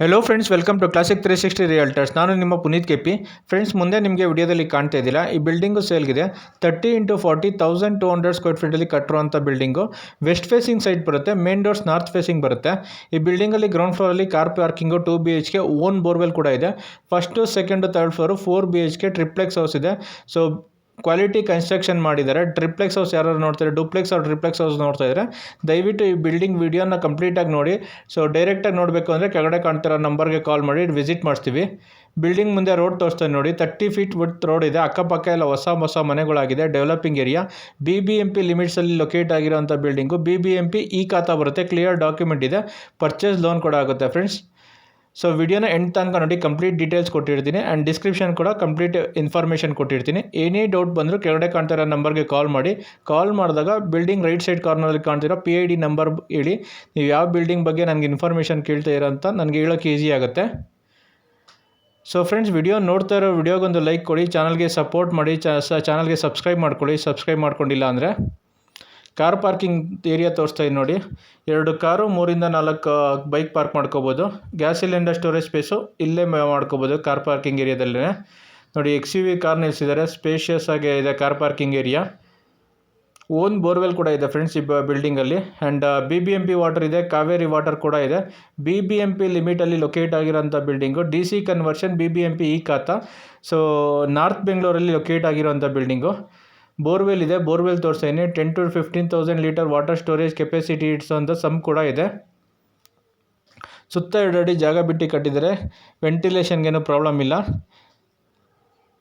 Hello friends, welcome to classic 360 realtors. ನಾನು ನಿಮ್ಮ Puneeth KP. Friends, ಮುಂದೆ ನಿಮಗೆ ವಿಡಿಯೋದಲ್ಲಿ ಕಾಣ್ತಾ ಇದ್ದಿಲ್ಲ, ಈ ಬಿಲ್ಡಿಂಗು ಸೇಲ್ಗಿದೆ. 30 × 40 1200 ಸ್ಕ್ವೇರ್ ಫೀಟಲ್ಲಿ ಕಟ್ಟಿರುವಂಥ ಬಿಲ್ಡಿಂಗು. ವೆಸ್ಟ್ ಫೇಸಿಂಗ್ ಸೈಡ್ ಬರುತ್ತೆ, ಮೇನ್ ಡೋರ್ಸ್ ನಾರ್ತ್ ಫೇಸಿಂಗ್ ಬರುತ್ತೆ. ಈ ಬಿಲ್ಡಿಂಗಲ್ಲಿ ಗ್ರೌಂಡ್ ಫ್ಲೋರಲ್ಲಿ car parking, 2 BHK own borewell ಕೂಡ ಇದೆ. First second third floor 4 BHK triplex house ಇದೆ. ಸೊ ಕ್ವಾಲಿಟಿ ಕನ್ಸ್ಟ್ರಕ್ಷನ್ ಮಾಡಿದ್ದಾರೆ. ಟ್ರಿಪ್ಲೆಕ್ಸ್ ಹೌಸ್ ಯಾರು ನೋಡ್ತಾರೆ, ಡೂಪ್ಲೆಕ್ಸ್ ಅವ್ರು ಟ್ರಿಪ್ಲೆಕ್ಸ್ ಹೌಸ್ ನೋಡ್ತಾ ಇದ್ದಾರೆ, ದಯವಿಟ್ಟು ಈ ಬಿಲ್ಡಿಂಗ್ ವಿಡಿಯೋನ ಕಂಪ್ಲೀಟಾಗಿ ನೋಡಿ. ಸೊ ಡೈರೆಕ್ಟಾಗಿ ನೋಡಬೇಕು ಅಂದರೆ ಕೆಳಗಡೆ ಕಾಣ್ತಿರೋ ನಂಬರ್ಗೆ ಕಾಲ್ ಮಾಡಿ ವಿಸಿಟ್ ಮಾಡಿಸ್ತೀವಿ. ಬಿಲ್ಡಿಂಗ್ ಮುಂದೆ ರೋಡ್ ತೋರಿಸ್ತಾರೆ ನೋಡಿ, 30 ಫೀಟ್ ವಿಡ್ತ್ ರೋಡ್ ಇದೆ. ಅಕ್ಕಪಕ್ಕ ಎಲ್ಲ ಹೊಸ ಮನೆಗಳಾಗಿದೆ. ಡೆವಲಪಿಂಗ್ ಏರಿಯಾ, BBMP ಲಿಮಿಟ್ಸಲ್ಲಿ ಲೊಕೇಟ್ ಆಗಿರೋಂಥ ಬಿಲ್ಡಿಂಗು. BBMP ಈ ಖಾತಾ ಬರುತ್ತೆ, ಕ್ಲಿಯರ್ ಡಾಕ್ಯುಮೆಂಟ್ ಇದೆ, ಪರ್ಚೇಸ್ ಲೋನ್ ಕೂಡ ಆಗುತ್ತೆ ಫ್ರೆಂಡ್ಸ್. ಸೊ ವಿಡಿಯೋನ ಎಂಡ್ ತನಕ ನೋಡಿ, ಕಂಪ್ಲೀಟ್ ಡೀಟೇಲ್ಸ್ ಕೊಟ್ಟಿರ್ತೀನಿ ಆ್ಯಂಡ್ ಡಿಸ್ಕ್ರಿಪ್ಷನ್ ಕೂಡ ಕಂಪ್ಲೀಟ್ ಇನ್ಫಾರ್ಮೇಷನ್ ಕೊಟ್ಟಿರ್ತೀನಿ. ಏನೇ ಡೌಟ್ ಬಂದರೂ ಕೆಳಗಡೆ ಕಾಣ್ತಿರೋ ನಂಬರ್ಗೆ ಕಾಲ್ ಮಾಡಿ. ಕಾಲ್ ಮಾಡಿದಾಗ ಬಿಲ್ಡಿಂಗ್ ರೈಟ್ ಸೈಡ್ ಕಾರ್ನರಲ್ಲಿ ಕಾಣ್ತಿರೋ PID ನಂಬರ್ ಹೇಳಿ, ನೀವು ಯಾವ ಬಿಲ್ಡಿಂಗ್ ಬಗ್ಗೆ ನನಗೆ ಇನ್ಫಾರ್ಮೇಷನ್ ಕೇಳ್ತಾ ಇರೋ ಅಂತ ನನಗೆ ಹೇಳೋಕ್ಕೆ ಈಸಿ ಆಗುತ್ತೆ. ಸೊ ಫ್ರೆಂಡ್ಸ್, ವಿಡಿಯೋ ನೋಡ್ತಾ ಇರೋ ವಿಡಿಯೋಗೊಂದು ಲೈಕ್ ಕೊಡಿ, ಚಾನಲ್ಗೆ ಸಪೋರ್ಟ್ ಮಾಡಿ, ಚಾನಲ್ಗೆ ಸಬ್ಸ್ಕ್ರೈಬ್ ಮಾಡ್ಕೊಳ್ಳಿ, ಸಬ್ಸ್ಕ್ರೈಬ್ ಮಾಡ್ಕೊಂಡಿಲ್ಲ ಅಂದರೆ. ಕಾರ್ ಪಾರ್ಕಿಂಗ್ ಏರಿಯಾ ತೋರಿಸ್ತಾ ಇದೆ ನೋಡಿ, 2 ಕಾರು 3 ರಿಂದ 4 ಬೈಕ್ ಪಾರ್ಕ್ ಮಾಡ್ಕೋಬೋದು. ಗ್ಯಾಸ್ ಸಿಲಿಂಡರ್ ಸ್ಟೋರೇಜ್ ಸ್ಪೇಸು ಇಲ್ಲೇ ಮಾಡ್ಕೋಬೋದು ಕಾರ್ ಪಾರ್ಕಿಂಗ್ ಏರಿಯಾದಲ್ಲೇ ನೋಡಿ. XUV ಕಾರ್ ನಿಲ್ಲಿಸಿದ್ದಾರೆ, ಸ್ಪೇಷಿಯಸ್ ಆಗಿ ಇದೆ car parking area. Own borewell ಕೂಡ ಇದೆ ಫ್ರೆಂಡ್ಸ್ ಈ ಬಿಲ್ಡಿಂಗಲ್ಲಿ. ಆ್ಯಂಡ್ BBMP ವಾಟರ್ ಇದೆ, ಕಾವೇರಿ ವಾಟರ್ ಕೂಡ ಇದೆ. BBMP ಲಿಮಿಟಲ್ಲಿ ಲೊಕೇಟ್ ಆಗಿರೋಂಥ ಬಿಲ್ಡಿಂಗು. DC ಕನ್ವರ್ಷನ್ BBMP ಈ ಖಾತಾ. ಸೊ ನಾರ್ತ್ ಬೆಂಗಳೂರಲ್ಲಿ ಲೊಕೇಟ್ ಆಗಿರೋಂಥ ಬಿಲ್ಡಿಂಗು. ಬೋರ್ವೆಲ್ ಇದೆ, ಬೋರ್ವೆಲ್ ತೋರಿಸ್ತಾ ಇದ್ದೀನಿ. 10 to 15,000 litre water storage capacity ಇಡ್ಸೋಂಥ ಸಮ್ ಕೂಡ ಇದೆ. ಸುತ್ತ 2 ಅಡಿ ಜಾಗ ಬಿಟ್ಟು ಕಟ್ಟಿದ್ದಾರೆ, ವೆಂಟಿಲೇಷನ್ಗೇನು ಪ್ರಾಬ್ಲಮ್ ಇಲ್ಲ.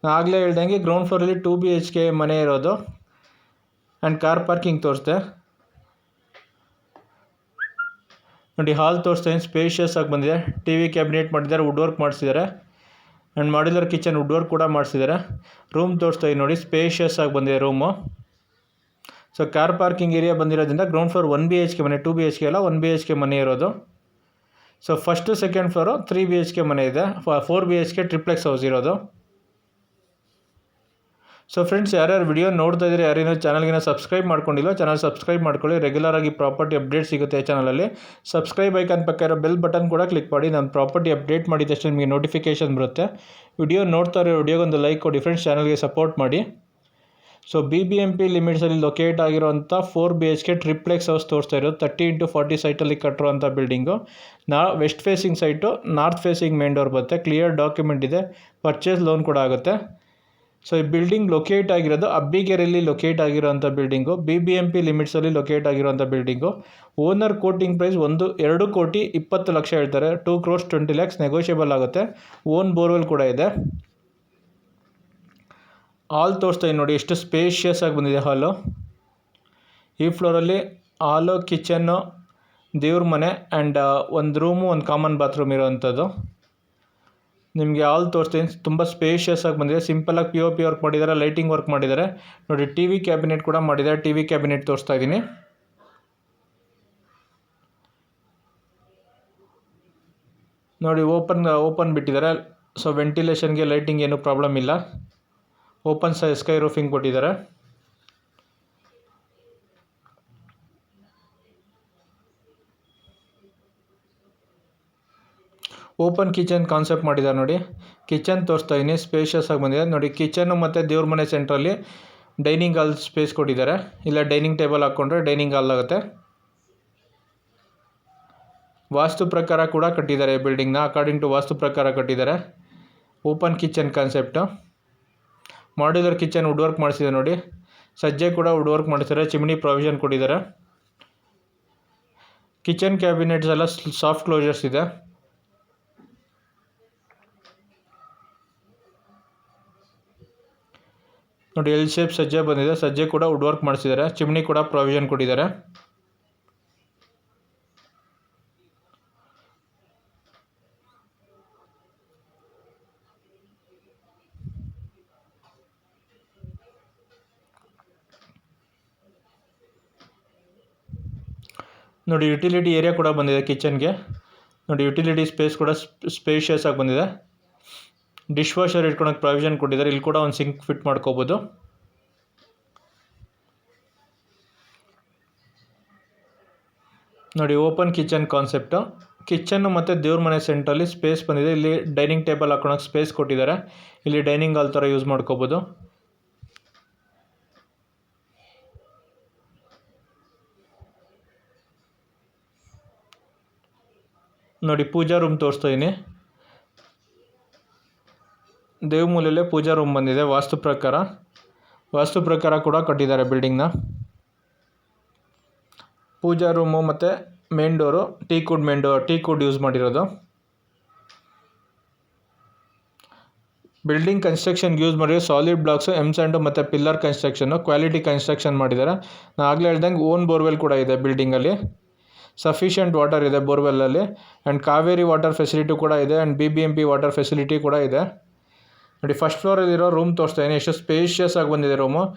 ಆಗಲೇ ಹೇಳ್ದಂಗೆ ಗ್ರೌಂಡ್ ಫ್ಲೋರಲ್ಲಿ 2 BHK ಮನೆ ಇರೋದು. ಆ್ಯಂಡ್ ಕಾರ್ ಪಾರ್ಕಿಂಗ್ ತೋರಿಸ್ದೆ ನೋಡಿ. ಹಾಲ್ ತೋರಿಸ್ತಾ ಇದ್ದೀನಿ, ಸ್ಪೇಷಿಯಸ್ ಆಗಿ ಬಂದಿದೆ. TV ಕ್ಯಾಬಿನೆಟ್ ಮಾಡಿದ್ದಾರೆ, ವುಡ್ ವರ್ಕ್ ಮಾಡಿಸಿದ್ದಾರೆ. And modular kitchen wood work ಕೂಡ ಮಾಡಿಸಿದ್ದಾರೆ. ರೂಮ್ ತೋರಿಸ್ತಾ ಇದ್ದೀನಿ ನೋಡಿ, ಸ್ಪೇಷಿಯಸ್ ಆಗಿ ಬಂದಿದೆ room. So car parking area ಬಂದಿರೋದ್ರಿಂದ ಗ್ರೌಂಡ್ ಫ್ಲೋರ್ 1 BHK ಮನೆ, 2 BHK ಅಲ್ಲ 1 BHK ಮನೆ ಇರೋದು. So first second floor 3 BHK ಮನೆ ಇದೆ, 4 BHK ಟ್ರಿಪ್ಲೆಕ್ಸ್ ಹೌಸ್ ಇರೋದು. ಸೊ ಫ್ರೆಂಡ್ಸ್, ಯಾರ್ಯಾರು ವಿಡಿಯೋ ನೋಡ್ತಾ ಇದ್ದಾರೆ, ಯಾರೇನೋ ಚಾನಲ್ಗೆ ಸಬ್ಸ್ಕ್ರೈಬ್ ಮಾಡ್ಕೊಂಡಿಲ್ಲ, ಚಾನಲ್ ಸಬ್ಸ್ಕ್ರೈಬ್ ಮಾಡ್ಕೊಳ್ಳಿ. ರೆಗ್ಯುಲರ್ ಆಗಿ ಪ್ರಾಪರ್ಟಿ ಅಪ್ಡೇಟ್ ಸಿಗುತ್ತೆ ಚಾನಲಲ್ಲಿ. ಸಬ್ಸ್ಕ್ರೈಬ್ ಐಕಾನ್ ಪಕ್ಕ ಇರೋ ಬೆಲ್ ಬಟನ್ ಕೂಡ ಕ್ಲಿಕ್ ಮಾಡಿ. ನಾನು ಪ್ರಾಪರ್ಟಿ ಅಪ್ಡೇಟ್ ಮಾಡಿದ ತಕ್ಷಣ ನಿಮಗೆ ನೋಟಿಫಿಕೇಷನ್ ಬರುತ್ತೆ. ವಿಡಿಯೋ ನೋಡ್ತಾ ಇರೋ ವಿಡಿಯೋಗೊಂದು ಲೈಕ್ ಕೊಡಿ ಫ್ರೆಂಡ್ಸ್, ಚಾನಲ್ಗೆ ಸಪೋರ್ಟ್ ಮಾಡಿ. ಸೊ BBMP ಲಿಮಿಟ್ಸಲ್ಲಿ ಲೊಕೇಟ್ ಆಗಿರೋಂಥ 4 BHK ಟ್ರಿಪ್ಲೆಕ್ಸ್ ಹೌಸ್ ತೋರಿಸ್ತಾ ಇರೋದು. 30 × 40 ಸೈಟಲ್ಲಿ ಕಟ್ಟಿರುವಂಥ building. West facing site, north facing main door ಬರುತ್ತೆ, ಕ್ಲಿಯರ್ ಡಾಕ್ಯುಮೆಂಟ್ ಇದೆ, ಪರ್ಚೇಸ್ ಲೋನ್ ಕೂಡ ಆಗುತ್ತೆ. ಸೊ ಈ ಬಿಲ್ಡಿಂಗ್ ಲೊಕೇಟ್ ಆಗಿರೋದು ಅಬ್ಬಿಗೆರೆಯಲ್ಲಿ ಲೊಕೇಟ್ ಆಗಿರೋಂಥ ಬಿಲ್ಡಿಂಗು. BBMP ಲಿಮಿಟ್ಸಲ್ಲಿ ಲೊಕೇಟ್ ಆಗಿರೋಂಥ ಬಿಲ್ಡಿಂಗು. ಓನರ್ ಕೋಟಿಂಗ್ ಪ್ರೈಸ್ 2,20,00,000 ಹೇಳ್ತಾರೆ. 2,20,00,000 ನೆಗೋಷಿಯಬಲ್ ಆಗುತ್ತೆ. ಓನ್ ಬೋರ್ವೆಲ್ ಕೂಡ ಇದೆ. ಹಾಲ್ ತೋರಿಸ್ತಾ ಇದ್ದೀನಿ ನೋಡಿ, ಎಷ್ಟು ಸ್ಪೇಷಿಯಸ್ ಆಗಿ ಬಂದಿದೆ ಹಾಲು. ಈ ಫ್ಲೋರಲ್ಲಿ ಹಾಲು, ಕಿಚನ್ನು, ದೇವ್ರ ಮನೆ ಆ್ಯಂಡ್ ಒಂದು ರೂಮು, ಒಂದು ಕಾಮನ್ ಬಾತ್ರೂಮ್ ಇರೋವಂಥದ್ದು. ನಿಮಗೆ ಹಾಲ್ ತೋರಿಸ್ತೀನಿ, ತುಂಬ ಸ್ಪೇಷಿಯಸ್ ಆಗಿ ಬಂದಿದೆ. ಸಿಂಪಲಾಗಿ POP ವರ್ಕ್ ಮಾಡಿದ್ದಾರೆ, ಲೈಟಿಂಗ್ ವರ್ಕ್ ಮಾಡಿದ್ದಾರೆ ನೋಡಿ. TV ಕ್ಯಾಬಿನೆಟ್ ಕೂಡ ಮಾಡಿದ್ದಾರೆ, TV ಕ್ಯಾಬಿನೆಟ್ ತೋರಿಸ್ತಾ ಇದ್ದೀನಿ ನೋಡಿ. ಓಪನ್ ಬಿಟ್ಟಿದ್ದಾರೆ. ಸೊ ವೆಂಟಿಲೇಷನ್ಗೆ, ಲೈಟಿಂಗ್ ಏನು ಪ್ರಾಬ್ಲಮ್ ಇಲ್ಲ. ಓಪನ್ ಸ್ಕೈ ರೂಫಿಂಗ್ ಕೊಟ್ಟಿದ್ದಾರೆ. ಓಪನ್ ಕಿಚನ್ ಕಾನ್ಸೆಪ್ಟ್ ಮಾಡಿದ್ದಾರೆ ನೋಡಿ. ಕಿಚನ್ ತೋರಿಸ್ತಾ ಇದ್ದೀನಿ, ಸ್ಪೇಷಿಯಸ್ ಆಗಿ ಬಂದಿದೆ ನೋಡಿ. ಕಿಚನ್ನು ಮತ್ತು ದೇವ್ರ ಮನೆ ಸೆಂಟ್ರಲ್ಲಿ ಡೈನಿಂಗ್ ಹಾಲ್ ಸ್ಪೇಸ್ ಕೊಟ್ಟಿದ್ದಾರೆ. ಇಲ್ಲ ಡೈನಿಂಗ್ ಟೇಬಲ್ ಹಾಕ್ಕೊಂಡ್ರೆ ಡೈನಿಂಗ್ ಹಾಲ್ ಆಗುತ್ತೆ. ವಾಸ್ತು ಪ್ರಕಾರ ಕೂಡ ಕಟ್ಟಿದ್ದಾರೆ ಈ ಬಿಲ್ಡಿಂಗ್ನ, ಅಕಾರ್ಡಿಂಗ್ ಟು ವಾಸ್ತು ಪ್ರಕಾರ ಕಟ್ಟಿದ್ದಾರೆ. Open kitchen concept. Modular kitchen wood work ಮಾಡಿಸಿದೆ ನೋಡಿ. ಸಜ್ಜೆ ಕೂಡ ವುಡ್ ವರ್ಕ್ ಮಾಡಿಸಿದ್ದಾರೆ, ಚಿಮ್ನಿ ಪ್ರಾವಿಷನ್ ಕೊಟ್ಟಿದ್ದಾರೆ. ಕಿಚನ್ ಕ್ಯಾಬಿನೆಟ್ಸ್ ಎಲ್ಲ ಸಾಫ್ಟ್ ಕ್ಲೋಜರ್ಸ್ ಇದೆ. ನೋಡಿ, L ಶೇಪ್ ಸಜ್ಜೆ ಬಂದಿದೆ, ಸಜ್ಜೆ ಕೂಡ ವುಡ್ ವರ್ಕ್ ಮಾಡಿಸಿದ್ದಾರೆ. ಚಿಮ್ನಿ ಕೂಡ ಪ್ರಾವಿಷನ್ ಕೊಟ್ಟಿದ್ದಾರೆ. ನೋಡಿ, ಯುಟಿಲಿಟಿ ಏರಿಯಾ ಕೂಡ ಬಂದಿದೆ ಕಿಚನ್ಗೆ ನೋಡಿ. ಯುಟಿಲಿಟಿ ಸ್ಪೇಸ್ ಕೂಡ ಸ್ಪೇಷಿಯಸ್ ಆಗಿ ಬಂದಿದೆ. ಡಿಶ್ ವಾಷರ್ ಇಟ್ಕೊಳಕ್ಕೆ ಪ್ರಾವಿಷನ್ ಕೊಟ್ಟಿದ್ದಾರೆ. ಇಲ್ಲಿ ಕೂಡ ಒಂದು ಸಿಂಕ್ ಫಿಟ್ ಮಾಡ್ಕೋಬೋದು. ನೋಡಿ, ಓಪನ್ ಕಿಚನ್ ಕಾನ್ಸೆಪ್ಟು. ಕಿಚನ್ನು ಮತ್ತು ದೇವ್ರ ಮನೆ ಸೆಂಟ್ರಲ್ಲಿ ಸ್ಪೇಸ್ ಬಂದಿದೆ. ಇಲ್ಲಿ ಡೈನಿಂಗ್ ಟೇಬಲ್ ಹಾಕೊಳಕ್ಕೆ ಸ್ಪೇಸ್ ಕೊಟ್ಟಿದ್ದಾರೆ. ಇಲ್ಲಿ ಡೈನಿಂಗ್ ಹಾಲ್ ಥರ ಯೂಸ್ ಮಾಡ್ಕೋಬೋದು. ನೋಡಿ ಪೂಜಾ ರೂಮ್ ತೋರಿಸ್ತಾ ಇದ್ದೀನಿ. ದೇವ್ ಮೂಲೆಯಲ್ಲೇ ಪೂಜಾ ರೂಮ್ ಬಂದಿದೆ. ವಾಸ್ತು ಪ್ರಕಾರ ಕೂಡ ಕಟ್ಟಿದ್ದಾರೆ ಬಿಲ್ಡಿಂಗ್ನ. ಪೂಜಾ ರೂಮು ಮತ್ತು ಮೇನ್ ಡೋರು ಟೀಕುಡ್ ಯೂಸ್ ಮಾಡಿರೋದು. ಬಿಲ್ಡಿಂಗ್ ಕನ್ಸ್ಟ್ರಕ್ಷನ್ಗೆ ಯೂಸ್ ಮಾಡಿರೋ ಸಾಲಿಡ್ ಬ್ಲಾಕ್ಸು, ಎಮ್ ಸ್ಯಾಂಡು ಮತ್ತು ಪಿಲ್ಲರ್ ಕನ್ಸ್ಟ್ರಕ್ಷನ್ನು, ಕ್ವಾಲಿಟಿ ಕನ್ಸ್ಟ್ರಕ್ಷನ್ ಮಾಡಿದ್ದಾರೆ. ನಾನು ಆಗಲೇ ಹೇಳ್ದಂಗೆ ಓನ್ ಬೋರ್ವೆಲ್ ಕೂಡ ಇದೆ ಬಿಲ್ಡಿಂಗಲ್ಲಿ. ಸಫಿಷಿಯೆಂಟ್ ವಾಟರ್ ಇದೆ ಬೋರ್ವೆಲ್ಲಲ್ಲಿ. ಆ್ಯಂಡ್ ಕಾವೇರಿ ವಾಟರ್ ಫೆಸಿಲಿಟಿ ಕೂಡ ಇದೆ. ಆ್ಯಂಡ್ BBMP ವಾಟರ್ ಫೆಸಿಲಿಟಿ ಕೂಡ ಇದೆ. ನೋಡಿ ಫಸ್ಟ್ ಫ್ಲೋರಲ್ಲಿರೋ ರೂಮ್ ತೋರಿಸ್ತಾ ಇದ್ದೀನಿ. ಎಷ್ಟು ಸ್ಪೇಷಿಯಸ್ ಆಗಿ ಬಂದಿದೆ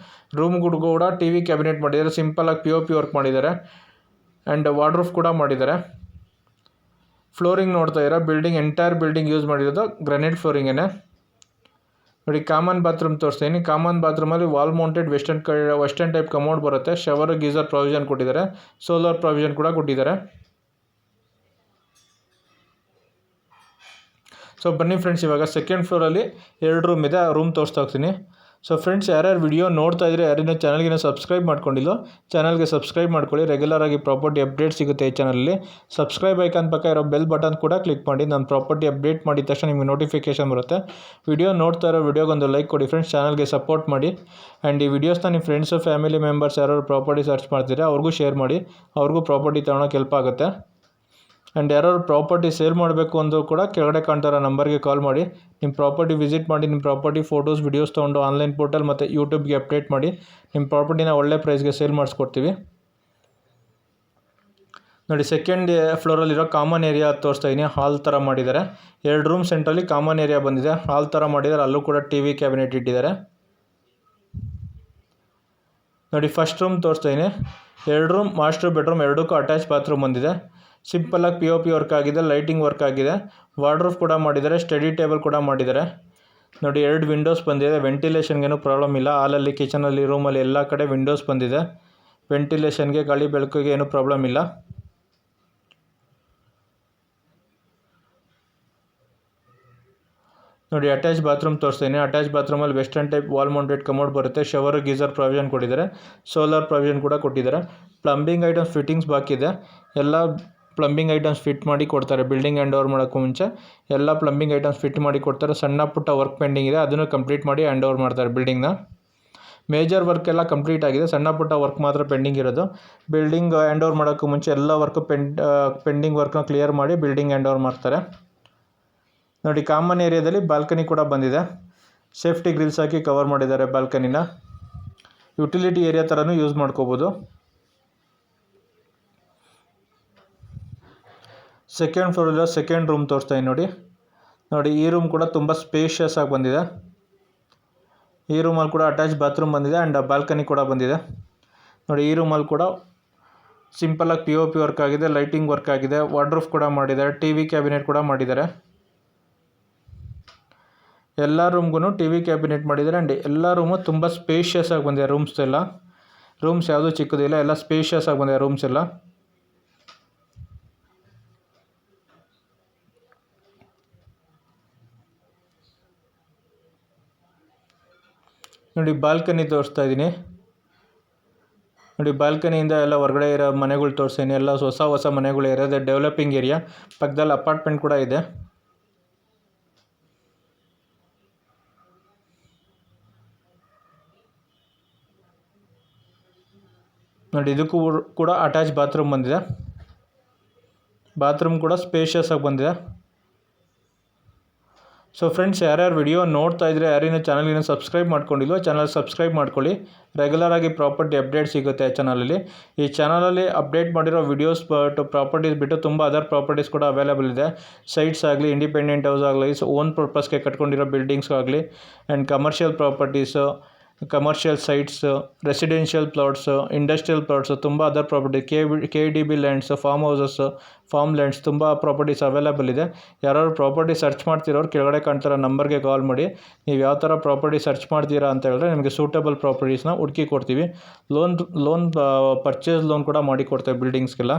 ರೂಮ್ಗೂ ಕೂಡ TV ಕ್ಯಾಬಿನೆಟ್ ಮಾಡಿದ್ದಾರೆ. ಸಿಂಪಲಾಗಿ POP ವರ್ಕ್ ಮಾಡಿದ್ದಾರೆ. ಆ್ಯಂಡ್ ವಾರ್ಡ್ರೂಫ್ ಕೂಡ ಮಾಡಿದ್ದಾರೆ. ಫ್ಲೋರಿಂಗ್ ನೋಡ್ತಾ ಇರೋ ಎಂಟೈರ್ ಬಿಲ್ಡಿಂಗ್ ಯೂಸ್ ಮಾಡಿರೋದು ಗ್ರಾನೈಟ್ ಫ್ಲೋರಿಂಗೇ. ನೋಡಿ ಕಾಮನ್ ಬಾತ್ರೂಮ್ ತೋರಿಸ್ತಾ ಇದ್ದೀನಿ. ಕಾಮನ್ ಬಾತ್ರೂಮಲ್ಲಿ wall mounted western type commode ಬರುತ್ತೆ. ಶವರ್ ಗೀಸರ್ ಪ್ರಾವಿಷನ್ ಕೊಟ್ಟಿದ್ದಾರೆ. ಸೋಲಾರ್ ಪ್ರಾವಿಷನ್ ಕೂಡ ಕೊಟ್ಟಿದ್ದಾರೆ. ಸೊ ಬನ್ನಿ ಫ್ರೆಂಡ್ಸ್, ಇವಾಗ ಸೆಕೆಂಡ್ ಫ್ಲೋರಲ್ಲಿ 2 ರೂಮ್ ಇದೆ. ಆ ರೂಮ್ ತೋರಿಸ್ತಾ ಹೋಗ್ತೀನಿ. ಸೊ ಫ್ರೆಂಡ್ಸ್, ಯಾರ್ಯಾರು ವಿಡಿಯೋ ನೋಡ್ತಾ ಇದ್ರೆ ಯಾರಿನ ಚಾನಲ್ಗೆ ಸಬ್ಸ್ಕ್ರೈಬ್ ಮಾಡ್ಕೊಂಡಿಲ್ಲೋ ಚಾನಲ್ಗೆ ಸಬ್ಸ್ಕ್ರೈಬ್ ಮಾಡ್ಕೊಳ್ಳಿ. ರೆಗ್ಯುಲರಾಗಿ ಪ್ರಾಪರ್ಟಿ ಅಪ್ಡೇಟ್ ಸಿಗುತ್ತೆ ಈ ಚಾನಲಲ್ಲಿ. ಸಬ್ಸ್ಕ್ರೈಬ್ ಐಕಾನ್ ಪಕ್ಕ ಇರೋ ಬೆಲ್ ಬಟನ್ ಕೂಡ ಕ್ಲಿಕ್ ಮಾಡಿ. ನಾನು ಪ್ರಾಪರ್ಟಿ ಅಪ್ಡೇಟ್ ಮಾಡಿದ ತಕ್ಷಣ ನಿಮಗೆ ನೋಟಿಫಿಕೇಶನ್ ಬರುತ್ತೆ. ವಿಡಿಯೋ ನೋಡ್ತಾ ಇರೋ ವಿಡಿಯೋಗೊಂದು ಲೈಕ್ ಕೊಡಿ ಫ್ರೆಂಡ್ಸ್. ಚಾನಲ್ಗೆ ಸಪೋರ್ಟ್ ಮಾಡಿ. ಆ್ಯಂಡ್ ಈ ವಿಡಿಯೋಸ್ನ ನಿಮ್ಮ ಫ್ರೆಂಡ್ಸು ಫ್ಯಾಮಿಲಿ ಮೆಂಬರ್ಸ್ ಯಾರು ಪ್ರಾಪರ್ಟಿ ಸರ್ಚ್ ಮಾಡ್ತೀರಾ ಅವ್ರಿಗೂ ಶೇರ್ ಮಾಡಿ. ಅವ್ರಿಗೂ ಪ್ರಾಪರ್ಟಿ ತೊಗೊಳಕ್ಕೆ ಹೆಲ್ಪ್ ಆಗುತ್ತೆ. ಆ್ಯಂಡ್ ಯಾರು ಪ್ರಾಪರ್ಟಿ ಸೇಲ್ ಮಾಡಬೇಕು ಅಂದರೂ ಕೂಡ ಕೆಳಗಡೆ ಕಾಣ್ತಾರೋ ನಂಬರ್ಗೆ ಕಾಲ್ ಮಾಡಿ. ನಿಮ್ಮ ಪ್ರಾಪರ್ಟಿ ವಿಸಿಟ್ ಮಾಡಿ. ನಿಮ್ಮ ಪ್ರಾಪರ್ಟಿ ಫೋಟೋಸ್ ವಿಡಿಯೋಸ್ ತೊಗೊಂಡು ಆನ್ಲೈನ್ ಪೋರ್ಟಲ್ ಮತ್ತು ಯೂಟ್ಯೂಬ್ಗೆ ಅಪ್ಡೇಟ್ ಮಾಡಿ. ನಿಮ್ಮ ಪ್ರಾಪರ್ಟಿನ ಒಳ್ಳೆ ಪ್ರೈಸ್ಗೆ ಸೇಲ್ ಮಾಡಿಸ್ಕೊಡ್ತೀವಿ. ನೋಡಿ ಸೆಕೆಂಡ್ ಫ್ಲೋರಲ್ಲಿರೋ ಕಾಮನ್ ಏರಿಯಾ ತೋರಿಸ್ತಾ ಇದ್ದೀನಿ. ಹಾಲ್ ಥರ ಮಾಡಿದ್ದಾರೆ. 2 ರೂಮ್ ಸೆಂಟ್ರಲ್ಲಿ ಕಾಮನ್ ಏರಿಯಾ ಬಂದಿದೆ. ಹಾಲ್ ಥರ ಮಾಡಿದ್ದಾರೆ. ಅಲ್ಲೂ ಕೂಡ TV ಕ್ಯಾಬಿನೆಟ್ ಇಟ್ಟಿದ್ದಾರೆ. ನೋಡಿ ಫಸ್ಟ್ ರೂಮ್ ತೋರಿಸ್ತಾ ಇದ್ದೀನಿ. 2 ರೂಮ್ ಮಾಸ್ಟರ್ ಬೆಡ್ರೂಮ್, ಎರಡಕ್ಕೂ ಅಟ್ಯಾಚ್ ಬಾತ್ರೂಮ್ ಬಂದಿದೆ. ಸಿಂಪಲಾಗಿ POP ವರ್ಕ್ ಆಗಿದೆ. ಲೈಟಿಂಗ್ ವರ್ಕ್ ಆಗಿದೆ. ವಾರ್ಡ್ರೂಫ್ ಕೂಡ ಮಾಡಿದ್ದಾರೆ. ಸ್ಟಡಿ ಟೇಬಲ್ ಕೂಡ ಮಾಡಿದ್ದಾರೆ. ನೋಡಿ 2 ವಿಂಡೋಸ್ ಬಂದಿದೆ. ವೆಂಟಿಲೇಷನ್ಗೇನು ಪ್ರಾಬ್ಲಮ್ ಇಲ್ಲ. ಹಾಲಲ್ಲಿ, ಕಿಚನಲ್ಲಿ, ರೂಮಲ್ಲಿ ಎಲ್ಲ ಕಡೆ ವಿಂಡೋಸ್ ಬಂದಿದೆ. ವೆಂಟಿಲೇಷನ್ಗೆ, ಗಾಳಿ ಬೆಳಕಿಗೆ ಏನೂ ಪ್ರಾಬ್ಲಮ್ ಇಲ್ಲ. ನೋಡಿ ಅಟ್ಯಾಚ್ ಬಾತ್ರೂಮ್ ತೋರಿಸ್ತೀನಿ. ಅಟ್ಯಾಚ್ ಬಾತ್ರೂಮಲ್ಲಿ western type wall mounted commode ಬರುತ್ತೆ. ಶವರ್ ಗೀಸರ್ ಪ್ರಾವಿಷನ್ ಕೊಟ್ಟಿದ್ದಾರೆ. ಸೋಲಾರ್ ಪ್ರಾವಿಷನ್ ಕೂಡ ಕೊಟ್ಟಿದ್ದಾರೆ. ಪ್ಲಂಬಿಂಗ್ ಐಟಮ್ಸ್ ಫಿಟ್ಟಿಂಗ್ಸ್ ಬಾಕಿ ಇದೆ. ಎಲ್ಲ ಪ್ಲಂಬಿಂಗ್ ಐಟಮ್ಸ್ ಫಿಟ್ ಮಾಡಿ ಕೊಡ್ತಾರೆ. ಬಿಲ್ಡಿಂಗ್ ಹ್ಯಾಂಡ್ ಓವರ್ ಮಾಡೋಕ್ಕೂ ಮುಂಚೆ ಎಲ್ಲ ಪ್ಲಂಬಿಂಗ್ ಐಟಮ್ಸ್ ಫಿಟ್ ಮಾಡಿ ಕೊಡ್ತಾರೆ. ಸಣ್ಣ ಪುಟ್ಟ ವರ್ಕ್ ಪೆಂಡಿಂಗ್ ಇದೆ, ಅದನ್ನು ಕಂಪ್ಲೀಟ್ ಮಾಡಿ ಹ್ಯಾಂಡ್ ಓವರ್ ಮಾಡ್ತಾರೆ ಬಿಲ್ಡಿಂಗ್ನ. ಮೇಜರ್ ವರ್ಕ್ ಎಲ್ಲ ಕಂಪ್ಲೀಟ್ ಆಗಿದೆ. ಸಣ್ಣ ಪುಟ್ಟ ವರ್ಕ್ ಮಾತ್ರ ಪೆಂಡಿಂಗ್ ಇರೋದು. ಬಿಲ್ಡಿಂಗ್ ಹ್ಯಾಂಡ್ ಓವರ್ ಮಾಡೋಕ್ಕೂ ಮುಂಚೆ ಎಲ್ಲ ವರ್ಕು ಪೆಂಡಿಂಗ್ ವರ್ಕ್ನ ಕ್ಲಿಯರ್ ಮಾಡಿ ಬಿಲ್ಡಿಂಗ್ ಹ್ಯಾಂಡ್ ಓವರ್ ಮಾಡ್ತಾರೆ. ನೋಡಿ ಕಾಮನ್ ಏರಿಯಾದಲ್ಲಿ ಬಾಲ್ಕನಿ ಕೂಡ ಬಂದಿದೆ. ಸೇಫ್ಟಿ ಗ್ರಿಲ್ಸ್ ಹಾಕಿ ಕವರ್ ಮಾಡಿದ್ದಾರೆ ಬಾಲ್ಕನಿನ. ಯುಟಿಲಿಟಿ ಏರಿಯಾ ಥರನೂ ಯೂಸ್ ಮಾಡ್ಕೋಬೋದು. ಸೆಕೆಂಡ್ ಫ್ಲೋರಲ್ಲಿರೋ ಸೆಕೆಂಡ್ ರೂಮ್ ತೋರಿಸ್ತಾ ಇದ್ದೀನಿ. ನೋಡಿ ಈ ರೂಮ್ ಕೂಡ ತುಂಬ ಸ್ಪೇಷಿಯಸ್ ಆಗಿ ಬಂದಿದೆ. ಈ ರೂಮಲ್ಲಿ ಕೂಡ ಅಟ್ಯಾಚ್ ಬಾತ್ರೂಮ್ ಬಂದಿದೆ. ಆ್ಯಂಡ್ ಬಾಲ್ಕನಿ ಕೂಡ ಬಂದಿದೆ. ನೋಡಿ ಈ ರೂಮಲ್ಲಿ ಕೂಡ ಸಿಂಪಲಾಗಿ POP ವರ್ಕ್ ಆಗಿದೆ. ಲೈಟಿಂಗ್ ವರ್ಕ್ ಆಗಿದೆ. ವಾರ್ಡ್ರೂಫ್ ಕೂಡ ಮಾಡಿದ್ದಾರೆ. TV ಕ್ಯಾಬಿನೆಟ್ ಕೂಡ ಮಾಡಿದ್ದಾರೆ. ಎಲ್ಲ ರೂಮ್ಗೂ TV ಕ್ಯಾಬಿನೆಟ್ ಮಾಡಿದ್ದಾರೆ. ಆ್ಯಂಡ್ ಎಲ್ಲ ರೂಮು ತುಂಬ ಸ್ಪೇಷಿಯಸ್ ಆಗಿ ಬಂದಿದೆ. ರೂಮ್ಸ್ ಯಾವುದೂ ಚಿಕ್ಕದಿಲ್ಲ. ಎಲ್ಲ ಸ್ಪೇಷಿಯಸ್ ಆಗಿ ಬಂದಿದೆ ರೂಮ್ಸ್ ಎಲ್ಲ. ನೋಡಿ ಬಾಲ್ಕನಿ ತೋರಿಸ್ತಾ ಇದ್ದೀನಿ. ನೋಡಿ ಬಾಲ್ಕನಿಯಿಂದ ಎಲ್ಲ ಹೊರಗಡೆ ಇರೋ ಮನೆಗಳು ತೋರಿಸ್ತೀನಿ. ಎಲ್ಲ ಹೊಸ ಮನೆಗಳು ಇರೋದು. Developing area. ಪಕ್ಕದಲ್ಲಿ ಅಪಾರ್ಟ್ಮೆಂಟ್ ಕೂಡ ಇದೆ. ನೋಡಿ ಇದಕ್ಕೂ ಕೂಡ ಅಟ್ಯಾಚ್ ಬಾತ್ರೂಮ್ ಬಂದಿದೆ. ಬಾತ್ರೂಮ್ ಕೂಡ ಸ್ಪೇಷಿಯಸ್ ಆಗಿ ಬಂದಿದೆ. ಸೊ ಫ್ರೆಂಡ್ಸ್, ಯಾರ್ಯಾರು ವಿಡಿಯೋ ನೋಡ್ತಾ ಇದ್ದರೆ ಯಾರೇನು ಚಾನಲ್ಗೆ ಸಬ್ಸ್ಕ್ರೈಬ್ ಮಾಡ್ಕೊಂಡಿಲ್ವೋ ಚಾನಲ್ ಸಬ್ಸ್ಕ್ರೈಬ್ ಮಾಡ್ಕೊಳ್ಳಿ. ರೆಗ್ಯುಲರಾಗಿ ಪ್ರಾಪರ್ಟಿ ಅಪ್ಡೇಟ್ ಸಿಗುತ್ತೆ ಚಾನಲಲ್ಲಿ. ಈ ಚಾನಲಲ್ಲಿ ಅಪ್ಡೇಟ್ ಮಾಡಿರೋ ವೀಡಿಯೋಸ್ ಪ್ರಾಪರ್ಟೀಸ್ ಬಿಟ್ಟು ತುಂಬ ಅದರ್ ಪ್ರಾಪರ್ಟೀಸ್ ಕೂಡ ಅವೈಲೇಬಲ್ ಇದೆ. ಸೈಟ್ಸ್ ಆಗಲಿ, ಇಂಡಿಪೆಂಡೆಂಟ್ ಹೌಸ್ ಆಗಲಿ, ಓನ್ ಪರ್ಪಸ್ಗೆ ಕಟ್ಕೊಂಡಿರೋ ಬಿಲ್ಡಿಂಗ್ಸ್ ಆಗಲಿ, and commercial properties, commercial sites, residential plots, industrial plots, ತುಂಬ other property, KDB lands, farm houses, farm lands, ತುಂಬ ಪ್ರಾಪರ್ಟೀಸ್ ಅವೈಲೇಬಲ್ ಇದೆ. ಯಾರು ಪ್ರಾಪರ್ಟಿ ಸರ್ಚ್ ಮಾಡ್ತಿರೋರು ಕೆಳಗಡೆ ಕಾಣ್ತಿರೋ ನಂಬರ್ಗೆ ಕಾಲ್ ಮಾಡಿ. ನೀವು ಯಾವ ಥರ ಪ್ರಾಪರ್ಟಿ ಸರ್ಚ್ ಮಾಡ್ತೀರಾ ಅಂತ ಹೇಳಿದ್ರೆ ನಿಮಗೆ ಸೂಟಬಲ್ ಪ್ರಾಪರ್ಟೀಸ್ನ ಹುಡುಕಿ ಕೊಡ್ತೀವಿ. ಪರ್ಚೇಸ್ ಲೋನ್ ಕೂಡ ಮಾಡಿ ಕೊಡ್ತೇವೆ ಬಿಲ್ಡಿಂಗ್ಸ್ಗೆಲ್ಲ.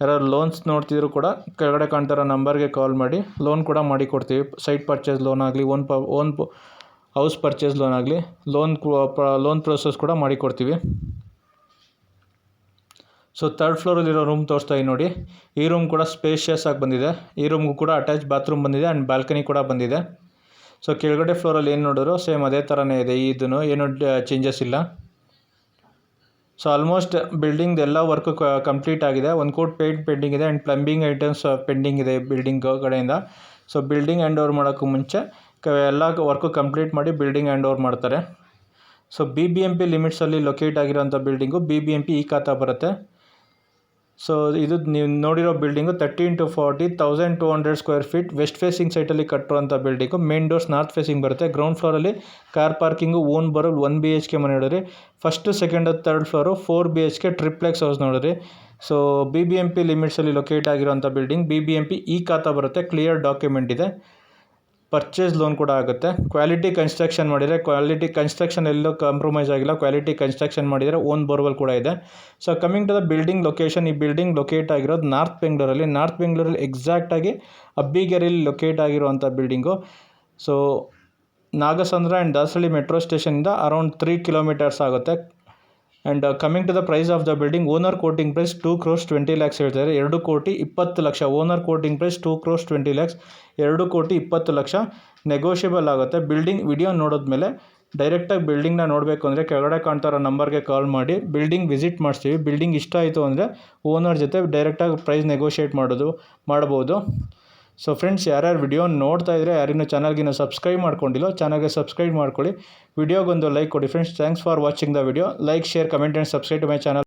ಯಾರು ಲೋನ್ಸ್ ನೋಡ್ತಿದ್ರು ಕೂಡ ಕೆಳಗಡೆ ಕಾಣ್ತಿರೋ ನಂಬರ್ಗೆ ಕಾಲ್ ಮಾಡಿ ಲೋನ್ ಕೂಡ ಮಾಡಿ ಕೊಡ್ತೀವಿ. ಸೈಟ್ ಪರ್ಚೇಸ್ ಲೋನ್ ಆಗಲಿ, ಓನ್ ಹೌಸ್ ಪರ್ಚೇಸ್ ಲೋನ್ ಆಗಲಿ, ಲೋನ್ ಪ್ರೊಸೆಸ್ ಕೂಡ ಮಾಡಿ ಕೊಡ್ತೀವಿ. ಸೊ 3rd ಫ್ಲೋರಲ್ಲಿರೋ ರೂಮ್ ತೋರಿಸ್ತಾ ಇದ್ದೀನಿ ನೋಡಿ. ಈ ರೂಮ್ ಕೂಡ ಸ್ಪೇಷಿಯಸ್ ಆಗಿ ಬಂದಿದೆ. ಈ ರೂಮ್ಗೂ ಕೂಡ ಅಟ್ಯಾಚ್ ಬಾತ್ರೂಮ್ ಬಂದಿದೆ ಆ್ಯಂಡ್ ಬಾಲ್ಕನಿ ಕೂಡ ಬಂದಿದೆ. ಸೊ ಕೆಳಗಡೆ ಫ್ಲೋರಲ್ಲಿ ಏನು ನೋಡಿದ್ರು ಸೇಮ್ ಅದೇ ಥರನೇ ಇದೆ. ಇದನ್ನು ಏನು ಚೇಂಜಸ್ ಇಲ್ಲ. ಸೊ ಆಲ್ಮೋಸ್ಟ್ ಬಿಲ್ಡಿಂಗ್ ಎಲ್ಲ ವರ್ಕ್ ಕಂಪ್ಲೀಟ್ ಆಗಿದೆ. 1 ಕೋಟ್ ಪೇಂಟ್ ಪೆಂಡಿಂಗ್ ಇದೆ ಆ್ಯಂಡ್ ಪ್ಲಂಬಿಂಗ್ ಐಟಮ್ಸ್ ಪೆಂಡಿಂಗ್ ಇದೆ ಬಿಲ್ಡಿಂಗ್ ಕಡೆಯಿಂದ. ಸೊ ಬಿಲ್ಡಿಂಗ್ ಹ್ಯಾಂಡ್ ಓವರ್ ಮಾಡೋಕ್ಕೂ ಮುಂಚೆ ಎಲ್ಲ ವರ್ಕು ಕಂಪ್ಲೀಟ್ ಮಾಡಿ ಬಿಲ್ಡಿಂಗ್ ಹ್ಯಾಂಡ್ ಓವರ್ ಮಾಡ್ತಾರೆ. ಸೊ BBMP ಲಿಮಿಟ್ಸಲ್ಲಿ ಲೊಕೇಟ್ ಆಗಿರೋಂಥ ಬಿಲ್ಡಿಂಗು BBMP ಈ ಖಾತಾ ಬರುತ್ತೆ. ಸೊ ಇದು ನೀವು ನೋಡಿರೋ building 30 × 40 1200 square feet west facing ಸೈಟಲ್ಲಿ ಕಟ್ಟಿರುವಂಥ building. Main doors north facing ಬರುತ್ತೆ. ಗ್ರೌಂಡ್ ಫ್ಲೋರಲ್ಲಿ ಕಾರ್ ಪಾರ್ಕಿಂಗು, ಓನ್ ಬರೋ 1 BHK ಮನೆ ನೋಡಿರಿ. First, second, 3rd floor 4 BHK triplex house ನೋಡಿರಿ. ಸೊ BBMP ಲಿಮಿಟ್ಸಲ್ಲಿ ಲೊಕೇಟ್ ಆಗಿರೋಂಥ ಬಿಲ್ಡಿಂಗ್. BBMP ಈ ಖಾತಾ ಬರುತ್ತೆ. ಕ್ಲಿಯರ್ ಡಾಕ್ಯುಮೆಂಟ್ ಇದೆ. ಪರ್ಚೇಸ್ ಲೋನ್ ಕೂಡ ಆಗುತ್ತೆ. ಕ್ವಾಲಿಟಿ ಕನ್ಸ್ಟ್ರಕ್ಷನ್ ಮಾಡಿದರೆ, ಕ್ವಾಲಿಟಿ ಕನ್ಸ್ಟ್ರಕ್ಷನ್ ಎಲ್ಲೂ ಕಾಂಪ್ರಮೈಸ್ ಆಗಿಲ್ಲ. ಕ್ವಾಲಿಟಿ ಕನ್ಸ್ಟ್ರಕ್ಷನ್ ಮಾಡಿದರೆ ಓನ್ ಬೋರ್ವೆಲ್ ಕೂಡ ಇದೆ. So coming to the building location, ಈ ಬಿಲ್ಡಿಂಗ್ ಲೊಕೇಟ್ ಆಗಿರೋದು ನಾರ್ತ್ ಬೆಂಗಳೂರಲ್ಲಿ ಎಕ್ಸಾಕ್ಟಾಗಿ ಅಬ್ಬಿಗೆರೆಯಲ್ಲಿ ಲೊಕೇಟ್ ಆಗಿರುವಂಥ building. So Nagasandra and Dasarahalli metro ಸ್ಟೇಷನಿಂದ ಅರೌಂಡ್ 3 ಕಿಲೋಮೀಟರ್ಸ್ ಆಗುತ್ತೆ. And coming to the price of the building, owner quoting price 2,20 lakhs ಹೇಳ್ತಾರೆ. 2,20 lakh owner quoting price 2,20 lakhs, 2,20 lakh negotiable ಆಗುತ್ತೆ. ಬಿಲ್ಡಿಂಗ್ ವಿಡಿಯೋ ನೋಡಿದ್ಮೇಲೆ ಡೈರೆಕ್ಟಾಗಿ ಬಿಲ್ಡಿಂಗ್ನ ನೋಡಬೇಕು ಅಂದರೆ ಕೆಳಗಡೆ ಕಾಣ್ತಾರೋ ನಂಬರ್ಗೆ ಕಾಲ್ ಮಾಡಿ ಬಿಲ್ಡಿಂಗ್ ವಿಸಿಟ್ ಮಾಡಿಸ್ತೀವಿ. ಬಿಲ್ಡಿಂಗ್ ಇಷ್ಟ ಆಯಿತು ಅಂದರೆ ಓನರ್ ಜೊತೆ ಡೈರೆಕ್ಟಾಗಿ ಪ್ರೈಸ್ ನೆಗೋಷಿಯೇಟ್ ಮಾಡ್ಬೋದು. ಸೊ ಫ್ರೆಂಡ್ಸ್, ಯಾರ್ಯಾರು ವಿಡಿಯೋ ನೋಡ್ತಾ ಇದ್ದರೆ ಯಾರಿನ್ನೂ ಚಾನಲ್ಗಿನ್ನೂ ಸಬ್ಸ್ಕ್ರೈಬ್ ಮಾಡ್ಕೊಂಡಿಲ್ಲ, ಚಾನಲ್ಗೆ ಸಬ್ಸ್ಕ್ರೈಬ್ ಮಾಡ್ಕೊಳ್ಳಿ. ವಿಡಿಯೋಗೊಂದು ಲೈಕ್ ಕೊಡಿ friends. Thanks for watching the video. Like, share, comment and subscribe to my channel.